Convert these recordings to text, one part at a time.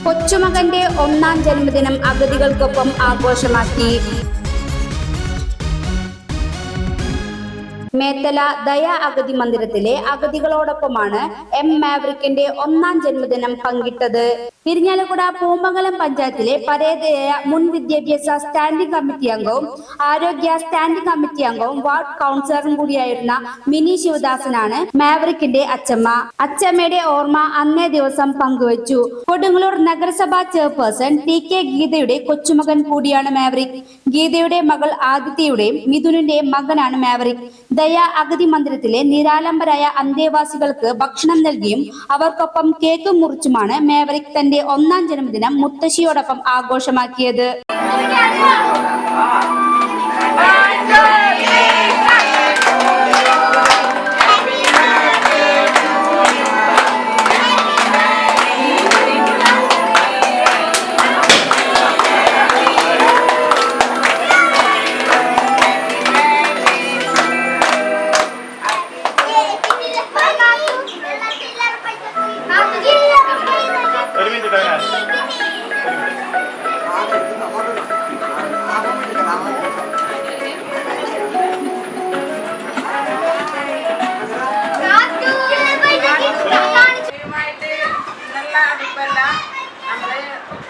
കൊച്ചുമകന്റെ 1-ാം ജന്മദിനം അഗതികൾക്കൊപ്പം ആഘോഷമാക്കി. മേത്തല ദയ അഗതി മന്ദിരത്തിലെ അഗതികളോടൊപ്പമാണ് എം മാവറിക്കിന്റെ 1-ാം ജന്മദിനം പങ്കിട്ടത്. ഇരിഞ്ഞാലക്കുട പൂമംഗലം പഞ്ചായത്തിലെ പരേതയായ മുൻ വിദ്യാഭ്യാസ സ്റ്റാൻഡിംഗ് കമ്മിറ്റി അംഗവും ആരോഗ്യ സ്റ്റാൻഡിംഗ് കമ്മിറ്റി അംഗവും വാർഡ് കൗൺസിലറും കൂടിയായിരുന്ന മിനി ശിവദാസനാണ് മാവറിക്കിന്റെ അച്ചമ്മ. അച്ചമ്മയുടെ ഓർമ്മ അന്നേ ദിവസം പങ്കുവച്ചു. കൊടുങ്ങല്ലൂർ നഗരസഭാ ചെയർപേഴ്സൺ ടി കെ ഗീതയുടെ കൊച്ചുമകൻ കൂടിയാണ് മാവറിക്. ഗീതയുടെ മകൾ ആദിത്യയുടെയും മിഥുനിന്റെയും മകനാണ് മാവറിക്. ദയ അഗതി മന്ദിരത്തിലെ നിരാലംബരായ അന്തേവാസികൾക്ക് ഭക്ഷണം നൽകിയും അവർക്കൊപ്പം കേക്ക് മുറിച്ചുമാണ് മാവറിക് തന്റെ 1-ാം ജന്മദിനം മുത്തശ്ശിയോടൊപ്പം ആഘോഷമാക്കിയത്.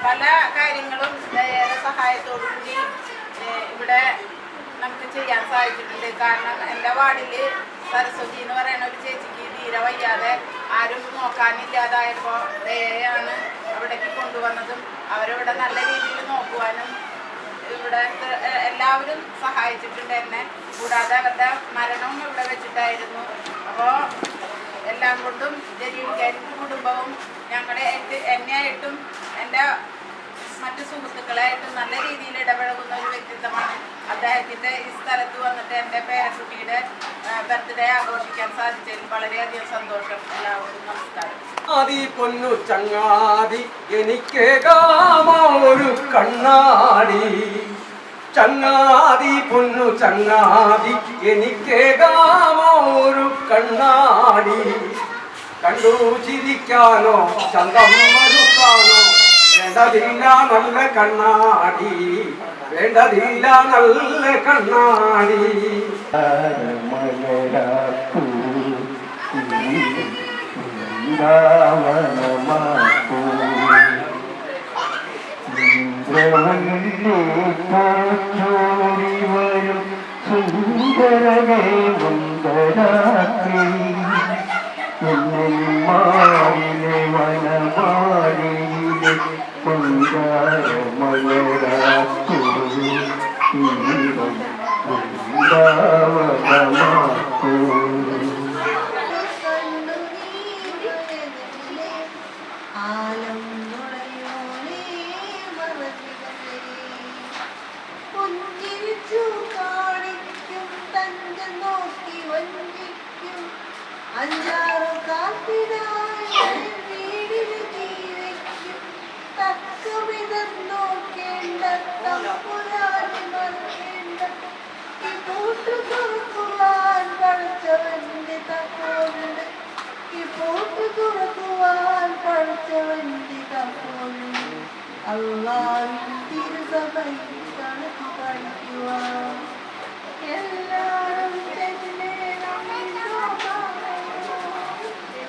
പല കാര്യങ്ങളും സഹായത്തോടുകൂടി ഇവിടെ നമുക്ക് ചെയ്യാൻ സാധിച്ചിട്ടുണ്ട്. കാരണം എൻ്റെ വാർഡില് സരസ്വതി എന്ന് പറയുന്ന ഒരു ചേച്ചിക്ക് തീരെ വയ്യാതെ ആരും നോക്കാനില്ലാതായപ്പോൾ ദയയാണ് അവിടേക്ക് കൊണ്ടുവന്നതും അവരവിടെ നല്ല രീതിയിൽ നോക്കുവാനും ഇവിടെ എല്ലാവരും സഹായിച്ചിട്ടുണ്ട് എന്നെ. കൂടാതെ അവരുടെ മരണവും ഇവിടെ വെച്ചിട്ടായിരുന്നു. അപ്പോൾ എല്ലാം കൊണ്ടും ജലീൽക്കാരും കുടുംബവും ഞങ്ങളെ എന്നെയായിട്ടും എൻ്റെ മറ്റു സുഹൃത്തുക്കളായിട്ടും നല്ല രീതിയിൽ ഇടപഴകുന്ന ഒരു വ്യക്തിത്വമാണ്. അദ്ദേഹത്തിൻ്റെ ഈ സ്ഥലത്ത് വന്നിട്ട് എൻ്റെ പേരക്കുട്ടിയുടെ ബർത്ത്ഡേ ആഘോഷിക്കാൻ സാധിച്ചതിൽ വളരെയധികം സന്തോഷം. എല്ലാവർക്കും നമസ്കാരം. ആദി പൊന്നു ചങ്ങാതി എനിക്കേകാമൊരു കണ്ണാടി, ചങ്ങാതി പൊന്നു ചങ്ങാതി എനിക്കേകാമൊരു കണ്ണാടി, കണ്ടു ചിരിക്കാനോ ചന്തം വരുത്താനോ വേണ്ടതില്ല നല്ല കണ്ണാടി, വേണ്ടതില്ല നല്ല കണ്ണാടി. സുന്ദരമേ മുന്ദരാത്രി മാറിലെ വനമാലിയിലെ പൊങ്കാരമയരാത്തു വൃന്ദാവനമാക്കൂ. അഞ്ചാറു കാത്തിനായി വീടിൽ ജീവിക്കും തക്കവിധം നോക്കേണ്ട തമ്പുരാനെ മറക്കേണ്ട ഈ പൂട്ടു തുറക്കുവാൻ പഠിച്ചവന്റെ തപ്പോലുണ്ട്, ഈ പൂട്ടു തുറക്കുവാൻ പഠിച്ചവന്റെ തപ്പോലുണ്ട്. അല്ലാ